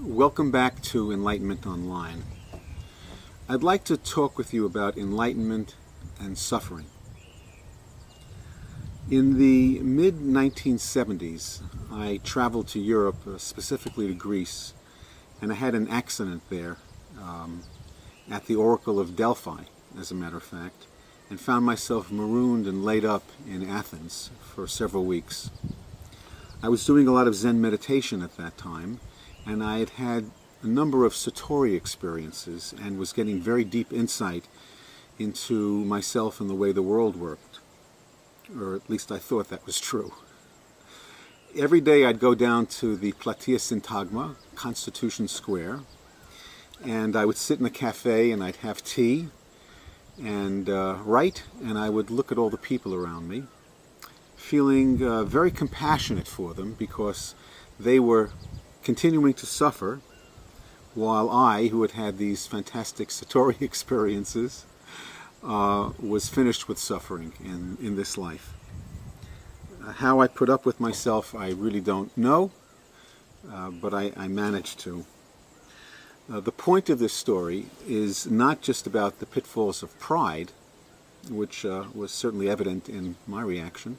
Welcome back to Enlightenment Online. I'd like to talk with you about enlightenment and suffering. In the mid-1970s, I traveled to Europe, specifically to Greece, and I had an accident there at the Oracle of Delphi, as a matter of fact, and found myself marooned and laid up in Athens for several weeks. I was doing a lot of Zen meditation at that time, and I had had a number of Satori experiences and was getting very deep insight into myself and the way the world worked. Or at least I thought that was true. Every day I'd go down to the Platea Syntagma, Constitution Square, and I would sit in a cafe and I'd have tea and write, and I would look at all the people around me, feeling very compassionate for them because they were continuing to suffer, while I, who had had these fantastic Satori experiences, was finished with suffering in this life. How I put up with myself, I really don't know, but I managed to. The point of this story is not just about the pitfalls of pride, which was certainly evident in my reaction,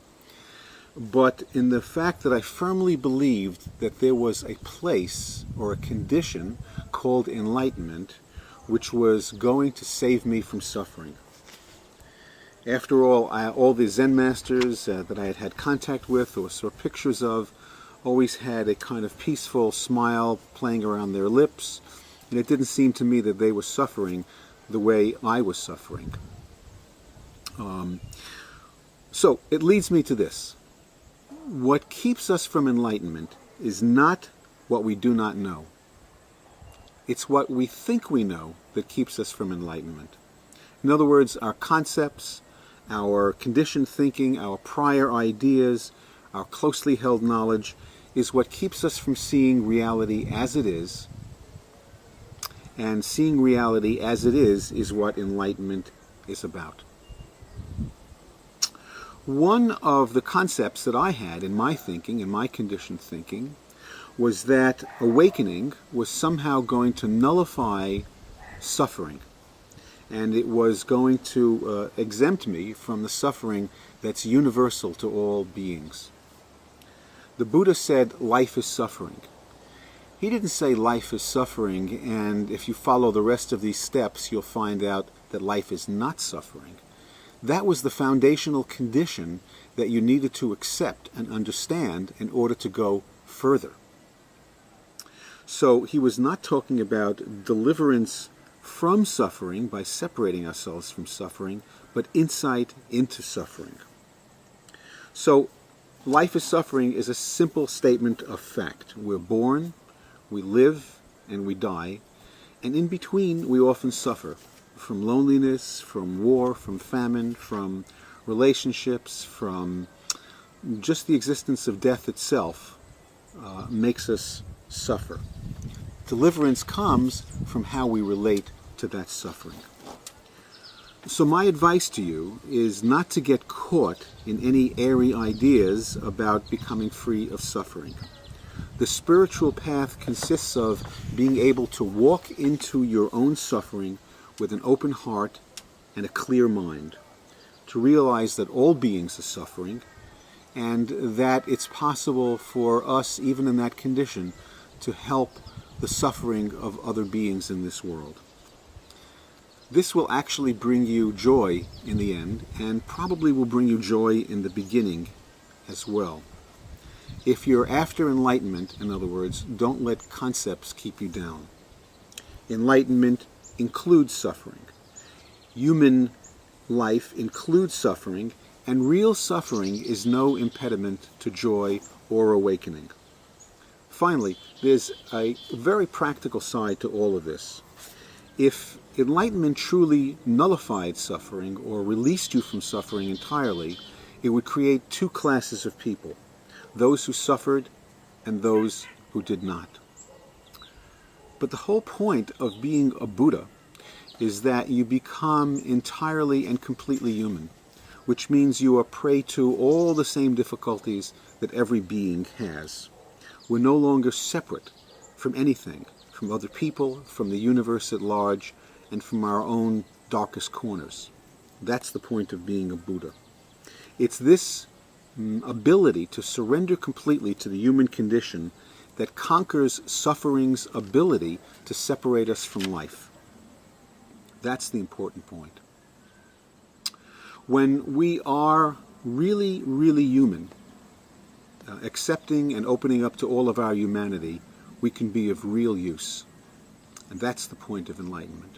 but in the fact that I firmly believed that there was a place or a condition called enlightenment which was going to save me from suffering. After all the Zen masters that I had had contact with or saw pictures of always had a kind of peaceful smile playing around their lips, and it didn't seem to me that they were suffering the way I was suffering. So it leads me to this. What keeps us from enlightenment is not what we do not know. It's what we think we know that keeps us from enlightenment. In other words, our concepts, our conditioned thinking, our prior ideas, our closely held knowledge is what keeps us from seeing reality as it is. And seeing reality as it is what enlightenment is about. One of the concepts that I had in my thinking, in my conditioned thinking, was that awakening was somehow going to nullify suffering, and it was going to exempt me from the suffering that's universal to all beings. The Buddha said life is suffering. He didn't say life is suffering, and if you follow the rest of these steps, you'll find out that life is not suffering. That was the foundational condition that you needed to accept and understand in order to go further. So he was not talking about deliverance from suffering by separating ourselves from suffering, but insight into suffering. So life is suffering is a simple statement of fact. We're born, we live, and we die, and in between we often suffer. From loneliness, from war, from famine, from relationships, from just the existence of death itself makes us suffer. Deliverance comes from how we relate to that suffering. So my advice to you is not to get caught in any airy ideas about becoming free of suffering. The spiritual path consists of being able to walk into your own suffering with an open heart and a clear mind, to realize that all beings are suffering and that it's possible for us, even in that condition, to help the suffering of other beings in this world. This will actually bring you joy in the end, and probably will bring you joy in the beginning as well. If you're after enlightenment, in other words, don't let concepts keep you down. Enlightenment includes suffering. Human life includes suffering, and real suffering is no impediment to joy or awakening. Finally, there's a very practical side to all of this. If enlightenment truly nullified suffering or released you from suffering entirely, it would create two classes of people, those who suffered and those who did not. But the whole point of being a Buddha is that you become entirely and completely human, which means you are prey to all the same difficulties that every being has. We're no longer separate from anything, from other people, from the universe at large, and from our own darkest corners. That's the point of being a Buddha. It's this ability to surrender completely to the human condition that conquers suffering's ability to separate us from life. That's the important point. When we are really, really human, accepting and opening up to all of our humanity, we can be of real use. And that's the point of enlightenment.